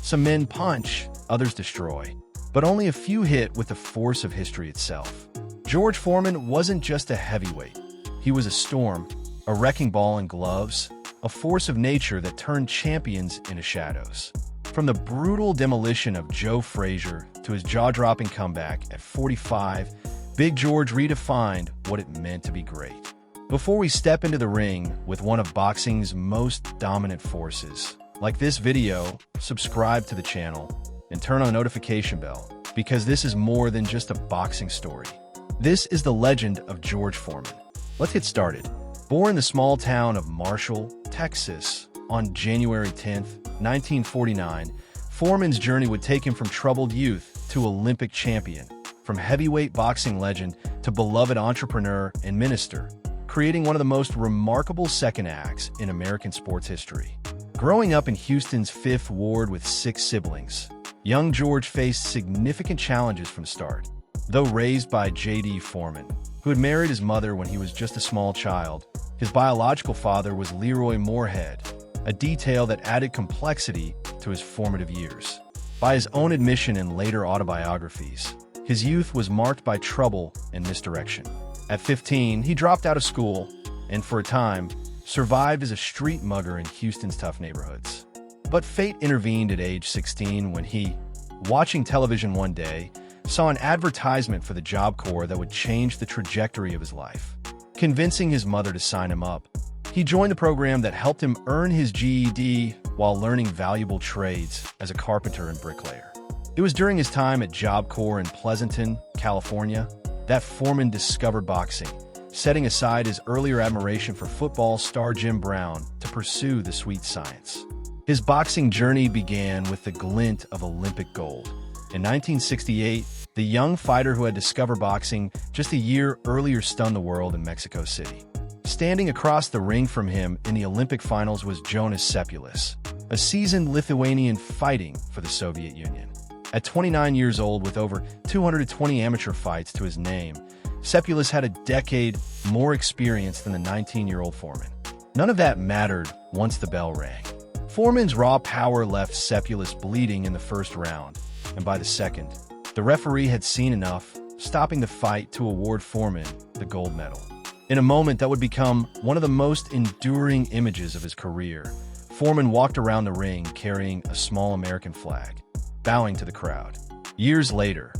Some men punch, others destroy, but only a few hit with the force of history itself. George Foreman wasn't just a heavyweight. He was a storm, a wrecking ball in gloves, a force of nature that turned champions into shadows. From the brutal demolition of Joe Frazier to his jaw-dropping comeback at 45, Big George redefined what it meant to be great. Before we step into the ring with one of boxing's most dominant forces, like this video, subscribe to the channel, and turn on the notification bell, because this is more than just a boxing story. This is the legend of George Foreman. Let's get started. Born in the small town of Marshall, Texas, on January 10, 1949, Foreman's journey would take him from troubled youth to Olympic champion, from heavyweight boxing legend to beloved entrepreneur and minister, creating one of the most remarkable second acts in American sports history. Growing up in Houston's Fifth Ward with 6 siblings, young George faced significant challenges from the start. Though raised by J.D. Foreman, who had married his mother when he was just a small child, his biological father was Leroy Moorehead, a detail that added complexity to his formative years. By his own admission in later autobiographies, his youth was marked by trouble and misdirection. At 15, he dropped out of school and, for a time, survived as a street mugger in Houston's tough neighborhoods. But fate intervened at age 16 when he, watching television one day, saw an advertisement for the Job Corps that would change the trajectory of his life. Convincing his mother to sign him up, he joined the program that helped him earn his GED while learning valuable trades as a carpenter and bricklayer. It was during his time at Job Corps in Pleasanton, California, that Foreman discovered boxing, setting aside his earlier admiration for football star Jim Brown to pursue the sweet science. His boxing journey began with the glint of Olympic gold. In 1968, the young fighter who had discovered boxing just a year earlier stunned the world in Mexico City. Standing across the ring from him in the Olympic finals was Jonas Čepulis, a seasoned Lithuanian fighting for the Soviet Union. At 29 years old with over 220 amateur fights to his name, Čepulis had a decade more experience than the 19-year-old Foreman. None of that mattered once the bell rang. Foreman's raw power left Čepulis bleeding in the first round, and by the second, the referee had seen enough, stopping the fight to award Foreman the gold medal. In a moment that would become one of the most enduring images of his career, Foreman walked around the ring carrying a small American flag, bowing to the crowd. Years later,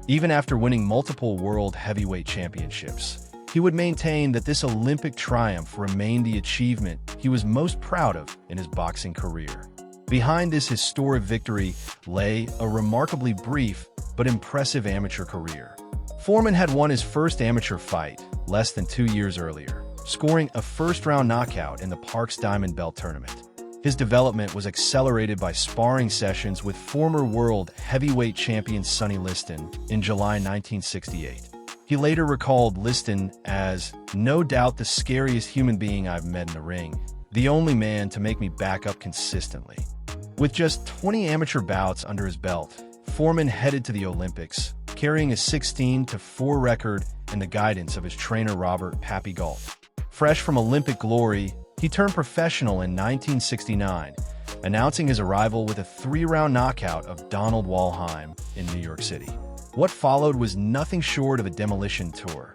even after winning multiple world heavyweight championships, he would maintain that this Olympic triumph remained the achievement he was most proud of in his boxing career. Behind this historic victory lay a remarkably brief but impressive amateur career. Foreman had won his first amateur fight less than 2 years earlier, scoring a first-round knockout in the Parks Diamond Belt tournament. His development was accelerated by sparring sessions with former world heavyweight champion Sonny Liston in July 1968. He later recalled Liston as, "No doubt the scariest human being I've met in the ring, the only man to make me back up consistently." With just 20 amateur bouts under his belt, Foreman headed to the Olympics, carrying a 16-4 record and the guidance of his trainer Robert "Pappy" Gault. Fresh from Olympic glory, he turned professional in 1969, announcing his arrival with a 3-round knockout of Donald Walheim in New York City. What followed was nothing short of a demolition tour.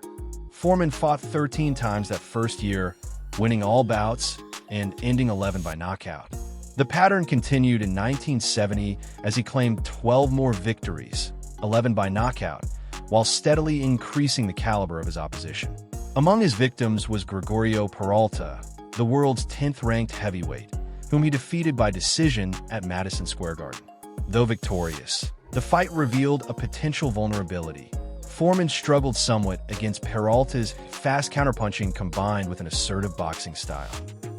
Foreman fought 13 times that first year, winning all bouts and ending 11 by knockout. The pattern continued in 1970 as he claimed 12 more victories, 11 by knockout, while steadily increasing the caliber of his opposition. Among his victims was Gregorio Peralta, the world's 10th-ranked heavyweight, whom he defeated by decision at Madison Square Garden. Though victorious, the fight revealed a potential vulnerability. Foreman struggled somewhat against Peralta's fast counterpunching combined with an assertive boxing style.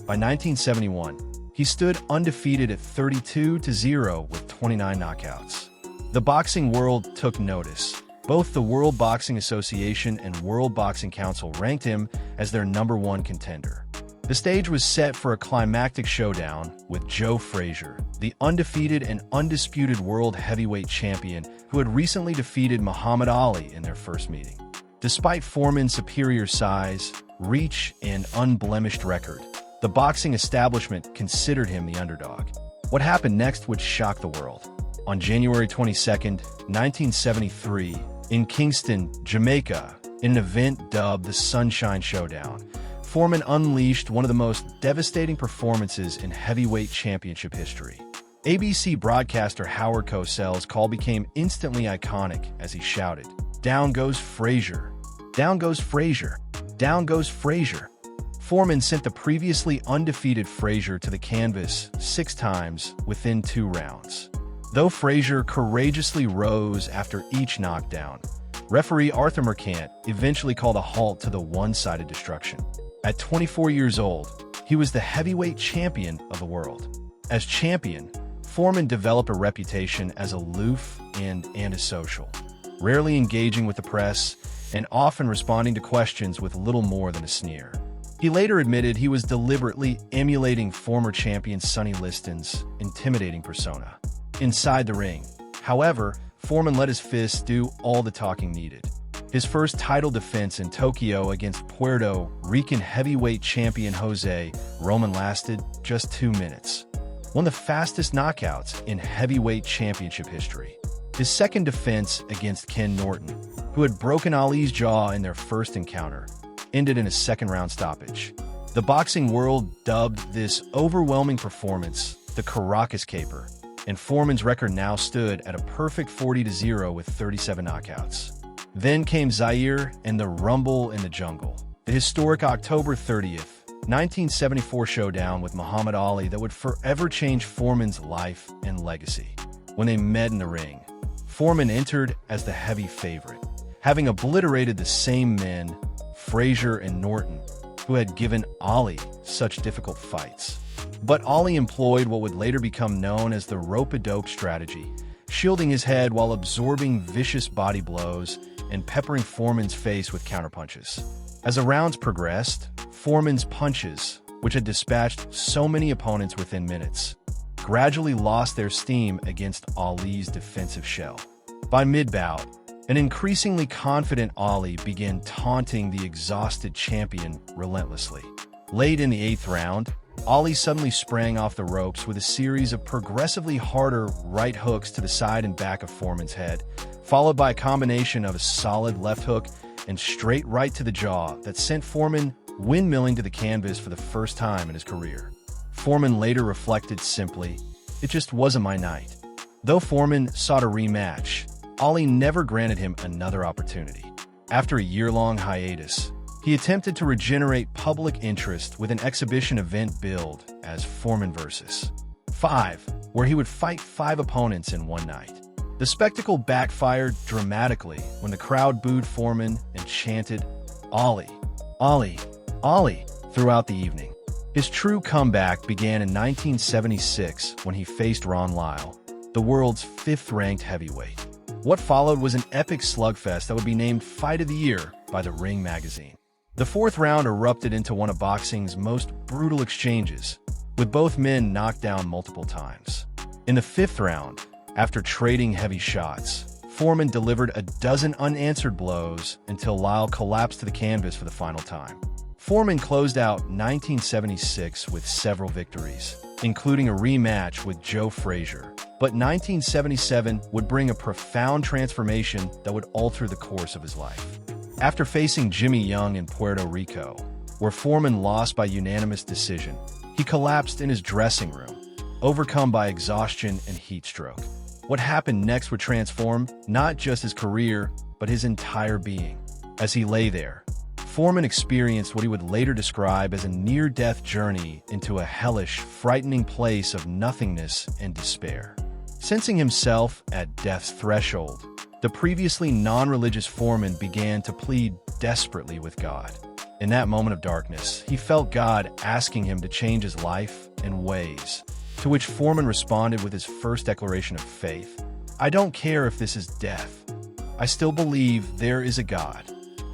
By 1971, he stood undefeated at 32-0 with 29 knockouts. The boxing world took notice. Both the World Boxing Association and World Boxing Council ranked him as their #1 contender. The stage was set for a climactic showdown with Joe Frazier, the undefeated and undisputed world heavyweight champion who had recently defeated Muhammad Ali in their first meeting. Despite Foreman's superior size, reach, and unblemished record, the boxing establishment considered him the underdog. What happened next would shock the world. On January 22, 1973, in Kingston, Jamaica, in an event dubbed the Sunshine Showdown, Foreman unleashed one of the most devastating performances in heavyweight championship history. ABC broadcaster Howard Cosell's call became instantly iconic as he shouted, "Down goes Frazier! Down goes Frazier! Down goes Frazier!" Foreman sent the previously undefeated Frazier to the canvas 6 times within 2 rounds. Though Frazier courageously rose after each knockdown, referee Arthur Mercant eventually called a halt to the one-sided destruction. At 24 years old, he was the heavyweight champion of the world. As champion, Foreman developed a reputation as aloof and antisocial, rarely engaging with the press and often responding to questions with little more than a sneer. He later admitted he was deliberately emulating former champion Sonny Liston's intimidating persona. Inside the ring, however, Foreman let his fists do all the talking needed. His first title defense in Tokyo against Puerto Rican heavyweight champion Jose Roman lasted just 2 minutes, one of the fastest knockouts in heavyweight championship history. His second defense against Ken Norton, who had broken Ali's jaw in their first encounter, ended in a second-round stoppage. The boxing world dubbed this overwhelming performance the Caracas Caper, and Foreman's record now stood at a perfect 40-0 with 37 knockouts. Then came Zaire and the Rumble in the Jungle, the historic October 30th, 1974 showdown with Muhammad Ali that would forever change Foreman's life and legacy. When they met in the ring, Foreman entered as the heavy favorite, having obliterated the same men, Frazier and Norton, who had given Ali such difficult fights. But Ali employed what would later become known as the rope-a-dope strategy, shielding his head while absorbing vicious body blows and peppering Foreman's face with counterpunches. As the rounds progressed, Foreman's punches, which had dispatched so many opponents within minutes, gradually lost their steam against Ali's defensive shell. By mid-bout, an increasingly confident Ali began taunting the exhausted champion relentlessly. Late in the 8th round, Ali suddenly sprang off the ropes with a series of progressively harder right hooks to the side and back of Foreman's head, followed by a combination of a solid left hook and straight right to the jaw that sent Foreman windmilling to the canvas for the first time in his career. Foreman later reflected simply, "It just wasn't my night." Though Foreman sought a rematch, Ali never granted him another opportunity. After a year-long hiatus, he attempted to regenerate public interest with an exhibition event billed as Foreman vs. 5, where he would fight 5 opponents in one night. The spectacle backfired dramatically when the crowd booed Foreman and chanted, "Ali, Ali, Ali," throughout the evening. His true comeback began in 1976 when he faced Ron Lyle, the world's 5th-ranked heavyweight. What followed was an epic slugfest that would be named Fight of the Year by the Ring magazine. The 4th round erupted into one of boxing's most brutal exchanges, with both men knocked down multiple times. In the 5th round, after trading heavy shots, Foreman delivered a dozen unanswered blows until Lyle collapsed to the canvas for the final time. Foreman closed out 1976 with several victories, including a rematch with Joe Frazier. But 1977 would bring a profound transformation that would alter the course of his life. After facing Jimmy Young in Puerto Rico, where Foreman lost by unanimous decision, he collapsed in his dressing room, overcome by exhaustion and heat stroke. What happened next would transform not just his career, but his entire being. As he lay there, Foreman experienced what he would later describe as a near-death journey into a hellish, frightening place of nothingness and despair. Sensing himself at death's threshold, the previously non-religious Foreman began to plead desperately with God. In that moment of darkness, he felt God asking him to change his life and ways, to which Foreman responded with his first declaration of faith. "I don't care if this is death. I still believe there is a God."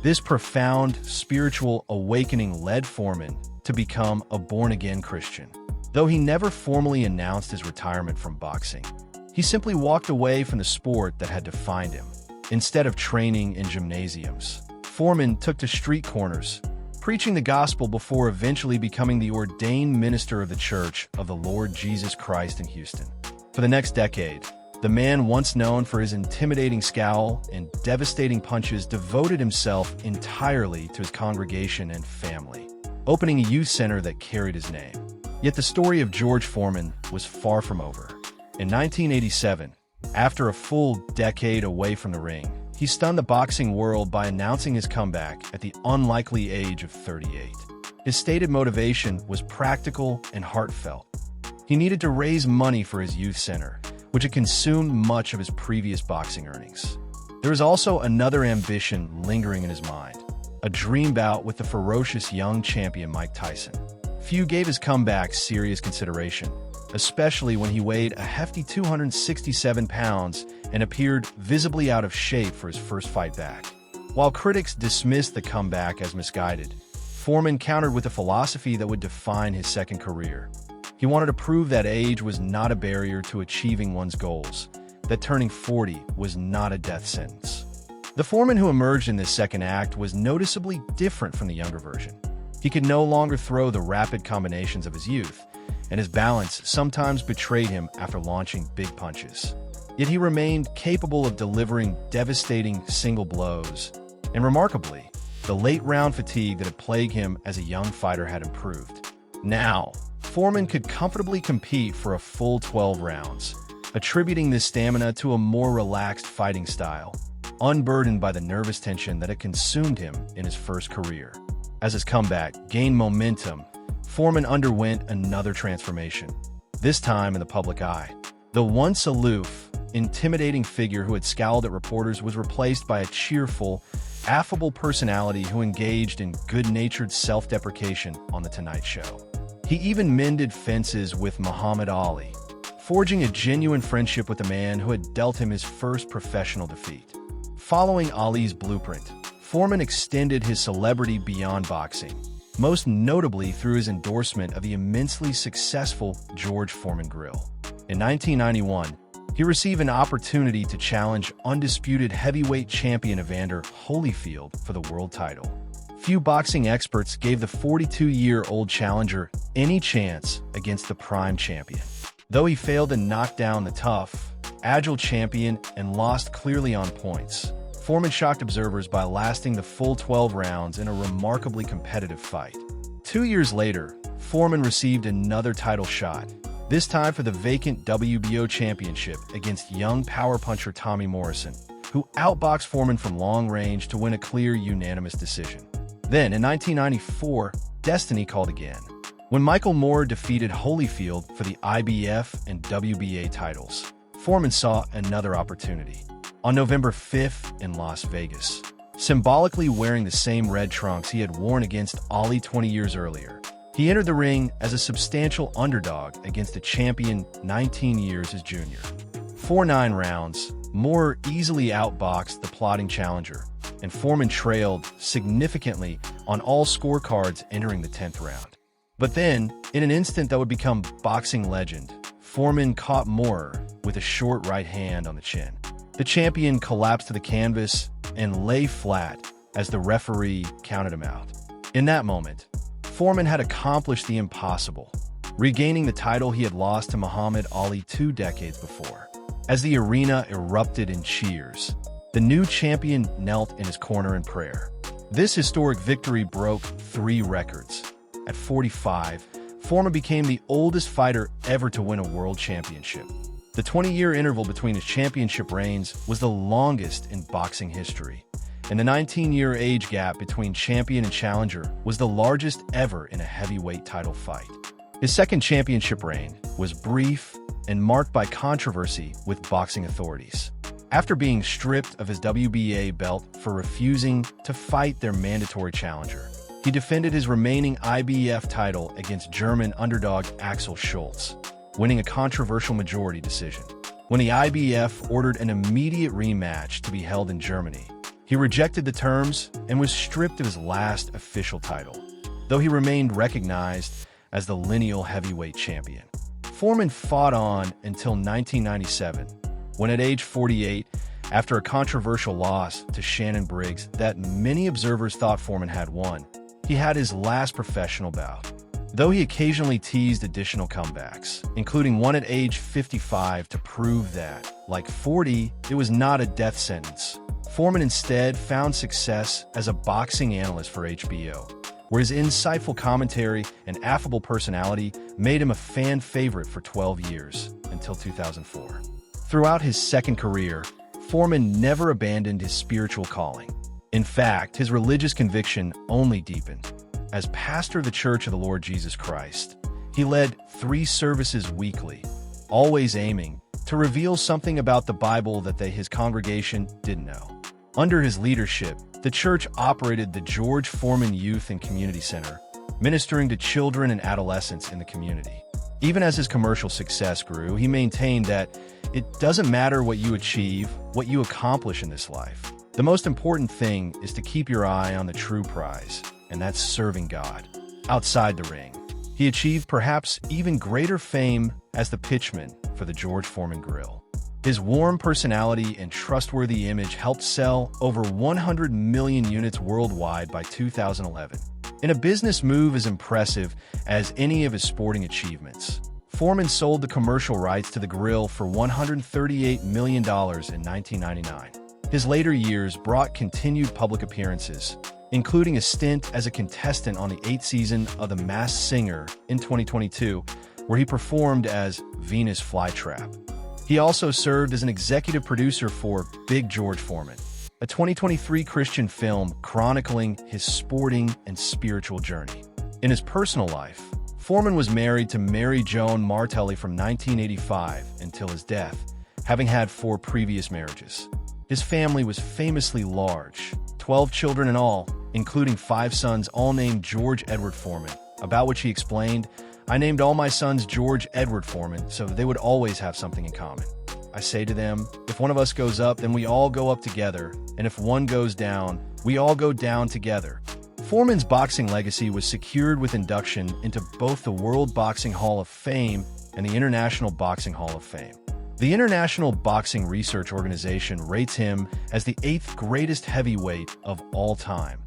This profound spiritual awakening led Foreman to become a born-again Christian. Though he never formally announced his retirement from boxing, he simply walked away from the sport that had defined him. Instead of training in gymnasiums, Foreman took to street corners, preaching the gospel before eventually becoming the ordained minister of the Church of the Lord Jesus Christ in Houston. For the next decade, the man once known for his intimidating scowl and devastating punches devoted himself entirely to his congregation and family, opening a youth center that carried his name. Yet the story of George Foreman was far from over. In 1987, after a full decade away from the ring, he stunned the boxing world by announcing his comeback at the unlikely age of 38. His stated motivation was practical and heartfelt. He needed to raise money for his youth center, which had consumed much of his previous boxing earnings. There was also another ambition lingering in his mind, a dream bout with the ferocious young champion Mike Tyson. Few gave his comeback serious consideration, especially when he weighed a hefty 267 pounds and appeared visibly out of shape for his first fight back. While critics dismissed the comeback as misguided, Foreman countered with a philosophy that would define his second career. He wanted to prove that age was not a barrier to achieving one's goals, that turning 40 was not a death sentence. The Foreman who emerged in this second act was noticeably different from the younger version. He could no longer throw the rapid combinations of his youth, and his balance sometimes betrayed him after launching big punches. Yet he remained capable of delivering devastating single blows, and remarkably, the late-round fatigue that had plagued him as a young fighter had improved. Now, Foreman could comfortably compete for a full 12 rounds, attributing this stamina to a more relaxed fighting style, unburdened by the nervous tension that had consumed him in his first career. As his comeback gained momentum, Foreman underwent another transformation, this time in the public eye. The once aloof, intimidating figure who had scowled at reporters was replaced by a cheerful, affable personality who engaged in good-natured self-deprecation on The Tonight Show. He even mended fences with Muhammad Ali, forging a genuine friendship with the man who had dealt him his first professional defeat. Following Ali's blueprint, Foreman extended his celebrity beyond boxing, most notably through his endorsement of the immensely successful George Foreman Grill. In 1991, he received an opportunity to challenge undisputed heavyweight champion Evander Holyfield for the world title. Few boxing experts gave the 42-year-old challenger any chance against the prime champion. Though he failed to knock down the tough, agile champion and lost clearly on points, Foreman shocked observers by lasting the full 12 rounds in a remarkably competitive fight. 2 years later, Foreman received another title shot, this time for the vacant WBO championship against young power puncher Tommy Morrison, who outboxed Foreman from long range to win a clear unanimous decision. Then, in 1994, destiny called again, when Michael Moore defeated Holyfield for the IBF and WBA titles. Foreman saw another opportunity. On November 5th in Las Vegas, symbolically wearing the same red trunks he had worn against Ali 20 years earlier, he entered the ring as a substantial underdog against a champion 19 years his junior. For 9 rounds, Moore easily outboxed the plodding challenger, and Foreman trailed significantly on all scorecards entering the 10th round. But then, in an instant that would become boxing legend, Foreman caught Moore with a short right hand on the chin. The champion collapsed to the canvas and lay flat as the referee counted him out. In that moment, Foreman had accomplished the impossible, regaining the title he had lost to Muhammad Ali 2 decades before. As the arena erupted in cheers, the new champion knelt in his corner in prayer. This historic victory broke 3 records. At 45, Foreman became the oldest fighter ever to win a world championship. The 20-year interval between his championship reigns was the longest in boxing history, and the 19-year age gap between champion and challenger was the largest ever in a heavyweight title fight. His second championship reign was brief and marked by controversy with boxing authorities. After being stripped of his WBA belt for refusing to fight their mandatory challenger, he defended his remaining IBF title against German underdog Axel Schultz, winning a controversial majority decision. When the IBF ordered an immediate rematch to be held in Germany, he rejected the terms and was stripped of his last official title, though he remained recognized as the lineal heavyweight champion. Foreman fought on until 1997, when at age 48, after a controversial loss to Shannon Briggs that many observers thought Foreman had won, he had his last professional bout. Though he occasionally teased additional comebacks, including one at age 55 to prove that, like 40, it was not a death sentence. Foreman instead found success as a boxing analyst for HBO, where his insightful commentary and affable personality made him a fan favorite for 12 years, until 2004. Throughout his second career, Foreman never abandoned his spiritual calling. In fact, his religious conviction only deepened. As pastor of the Church of the Lord Jesus Christ, he led 3 services weekly, always aiming to reveal something about the Bible that his congregation didn't know. Under his leadership, the church operated the George Foreman Youth and Community Center, ministering to children and adolescents in the community. Even as his commercial success grew, he maintained that it doesn't matter what you achieve, what you accomplish in this life. The most important thing is to keep your eye on the true prize, and that's serving God. Outside the ring, he achieved perhaps even greater fame as the pitchman for the George Foreman Grill. His warm personality and trustworthy image helped sell over 100 million units worldwide by 2011. In a business move as impressive as any of his sporting achievements, Foreman sold the commercial rights to the grill for $138 million in 1999. His later years brought continued public appearances, including a stint as a contestant on the 8th season of The Masked Singer in 2022, where he performed as Venus Flytrap. He also served as an executive producer for Big George Foreman, a 2023 Christian film chronicling his sporting and spiritual journey. In his personal life, Foreman was married to Mary Joan Martelli from 1985 until his death, having had 4 previous marriages. His family was famously large, 12 children in all, including 5 sons all named George Edward Foreman, about which he explained, "I named all my sons George Edward Foreman so they would always have something in common. I say to them, if one of us goes up, then we all go up together, and if one goes down, we all go down together." Foreman's boxing legacy was secured with induction into both the World Boxing Hall of Fame and the International Boxing Hall of Fame. The International Boxing Research Organization rates him as the 8th greatest heavyweight of all time,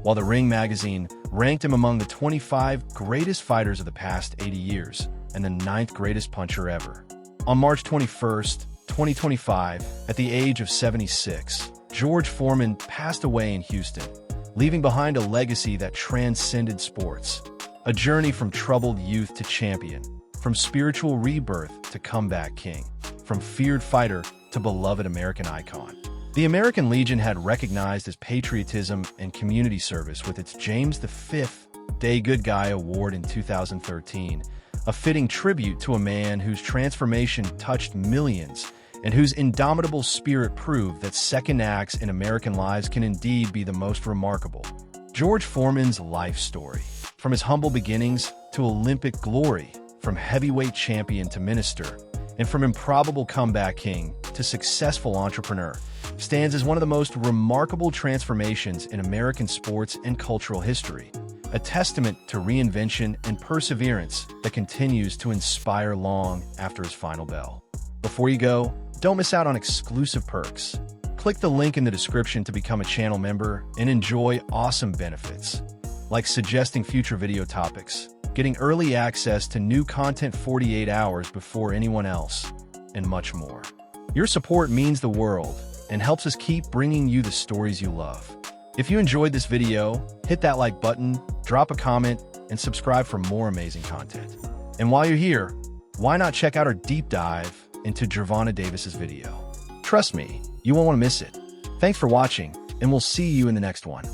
while the Ring magazine ranked him among the 25 greatest fighters of the past 80 years and the 9th greatest puncher ever. On March 21st, 2025, at the age of 76, George Foreman passed away in Houston, leaving behind a legacy that transcended sports. A journey from troubled youth to champion, from spiritual rebirth to comeback king, from feared fighter to beloved American icon. The American Legion had recognized his patriotism and community service with its James V Day Good Guy Award in 2013, a fitting tribute to a man whose transformation touched millions and whose indomitable spirit proved that second acts in American lives can indeed be the most remarkable. George Foreman's life story, from his humble beginnings to Olympic glory, from heavyweight champion to minister, and from improbable comeback king to successful entrepreneur, stands as one of the most remarkable transformations in American sports and cultural history, a testament to reinvention and perseverance that continues to inspire long after his final bell. Before you go, don't miss out on exclusive perks. Click the link in the description to become a channel member and enjoy awesome benefits, like suggesting future video topics, getting early access to new content 48 hours before anyone else, and much more. Your support means the world and helps us keep bringing you the stories you love. If you enjoyed this video, hit that like button, drop a comment, and subscribe for more amazing content. And while you're here, why not check out our deep dive into Gervonta Davis's video? Trust me, you won't want to miss it. Thanks for watching, and we'll see you in the next one.